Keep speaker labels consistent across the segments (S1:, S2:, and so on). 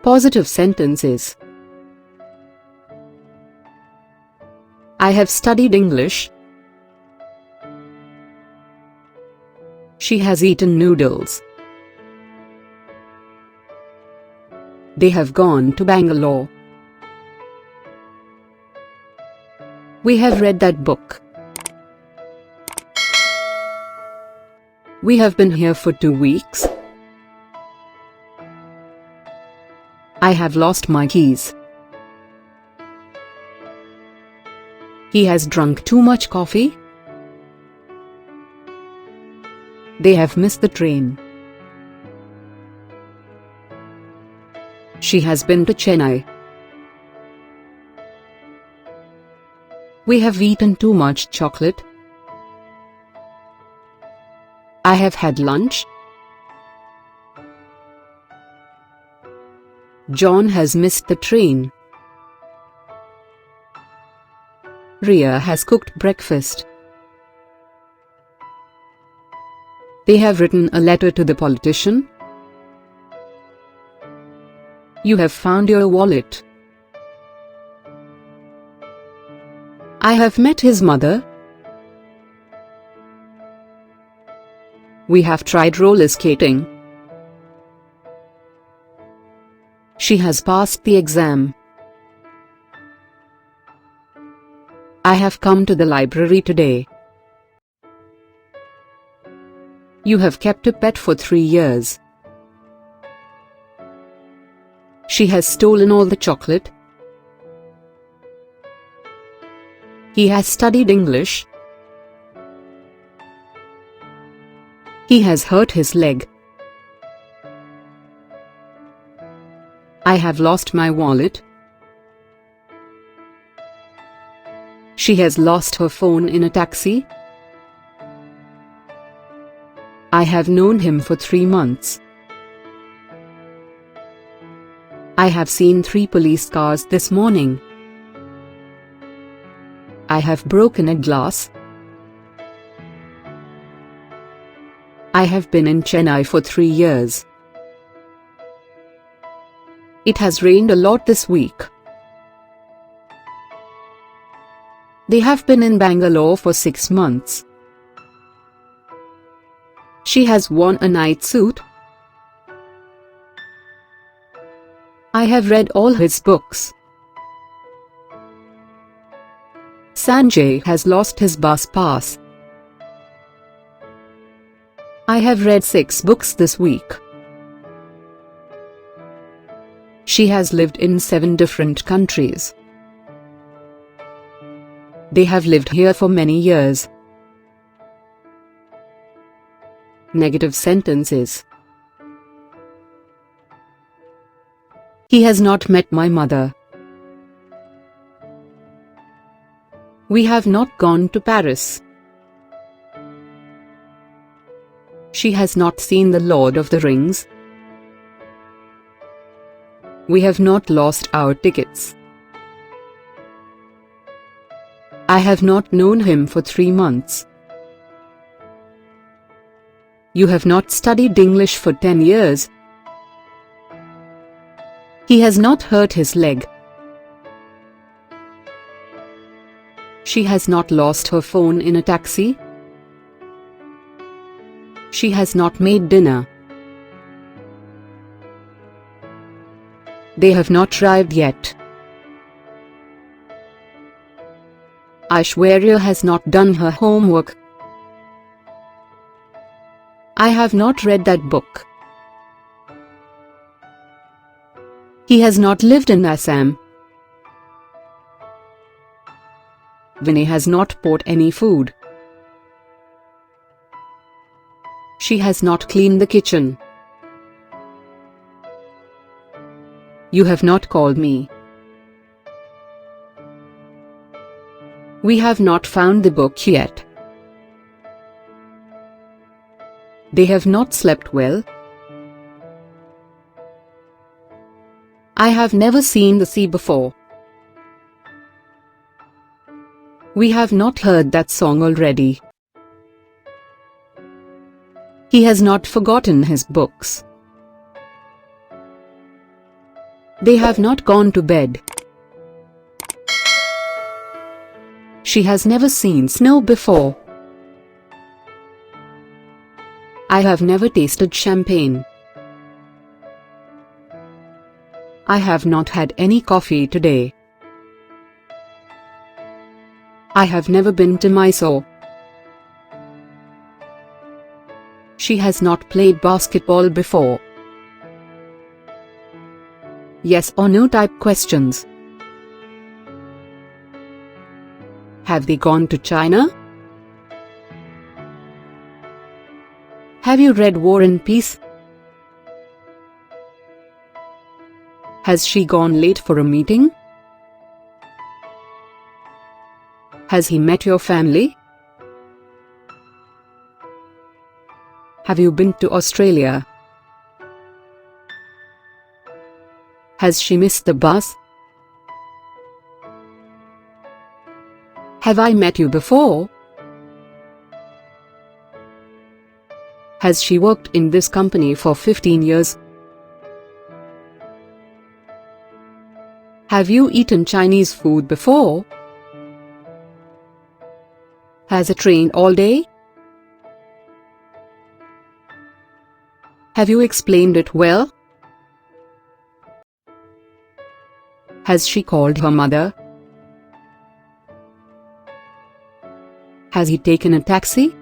S1: Positive sentences. I have studied English. She has eaten noodles. They have gone to Bangalore. We have read that book. We have been here for 2 weeks. I have lost my keys. He has drunk too much coffee. They have missed the train. She has been to Chennai. We have eaten too much chocolate. I have had lunch. John has missed the train. Ria has cooked breakfast. They have written a letter to the politician. You have found your wallet. I have met his mother. We have tried roller skating. She has passed the exam. I have come to the library today. You have kept a pet for 3 years. She has stolen all the chocolate. He has studied English. He has hurt his leg. I have lost my wallet. She has lost her phone in a taxi. I have known him for 3 months. I have seen 3 police cars this morning. I have broken a glass. I have been in Chennai for 3 years. It has rained a lot this week. They have been in Bangalore for 6 months. She has worn a night suit. I have read all his books. Sanjay has lost his bus pass. I have read 6 books this week. She has lived in 7 different countries. They have lived here for many years. Negative sentences. He has not met my mother. We have not gone to Paris. She has not seen the Lord of the Rings. We have not lost our tickets. I have not known him for 3 months. You have not studied English for 10 years. He has not hurt his leg. She has not lost her phone in a taxi. She has not made dinner. They have not arrived yet. Aishwarya has not done her homework. I have not read that book. He has not lived in Assam. Vinay has not bought any food. She has not cleaned the kitchen. You have not called me. We have not found the book yet. They have not slept well. I have never seen the sea before. We have not heard that song already. He has not forgotten his books. They have not gone to bed. She has never seen snow before. I have never tasted champagne. I have not had any coffee today. I have never been to Mysore. She has not played basketball before. Yes or no type questions. Have they gone to China? Have you read War and Peace? Has she gone late for a meeting? Has he met your family? Have you been to Australia? Has she missed the bus? Have I met you before? Has she worked in this company for 15 years? Have you eaten Chinese food before? Has it rained all day? Have you explained it well? Has she called her mother? Has he taken a taxi?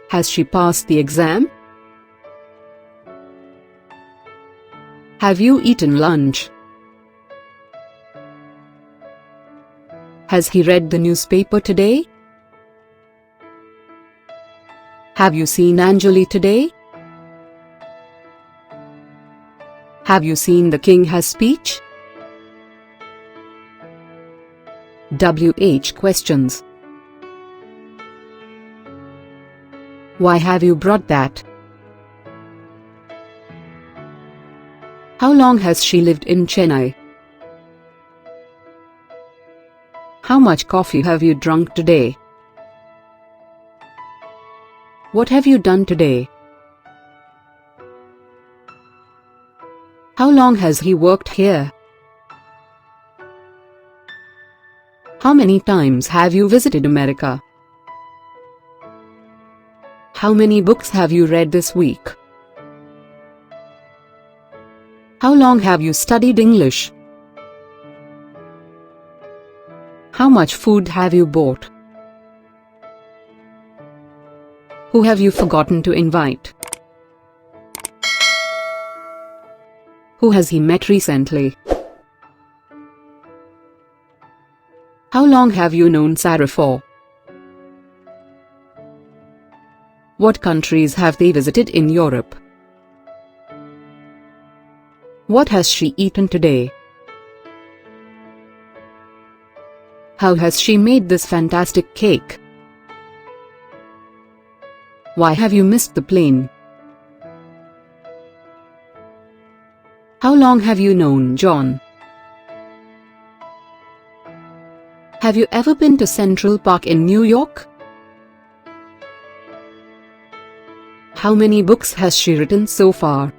S1: Has she passed the exam? Have you eaten lunch? Has he read the newspaper today? Have you seen Anjali today? Have you seen the king has speech? WH questions. Why have you brought that? How long has she lived in Chennai? How much coffee have you drunk today? What have you done today? How long has he worked here? How many times have you visited America? How many books have you read this week? How long have you studied English? How much food have you bought? Who have you forgotten to invite? Who has he met recently? How long have you known Sarah for? What countries have they visited in Europe? What has she eaten today? How has she made this fantastic cake? Why have you missed the plane? How long have you known John? Have you ever been to Central Park in New York? How many books has she written so far?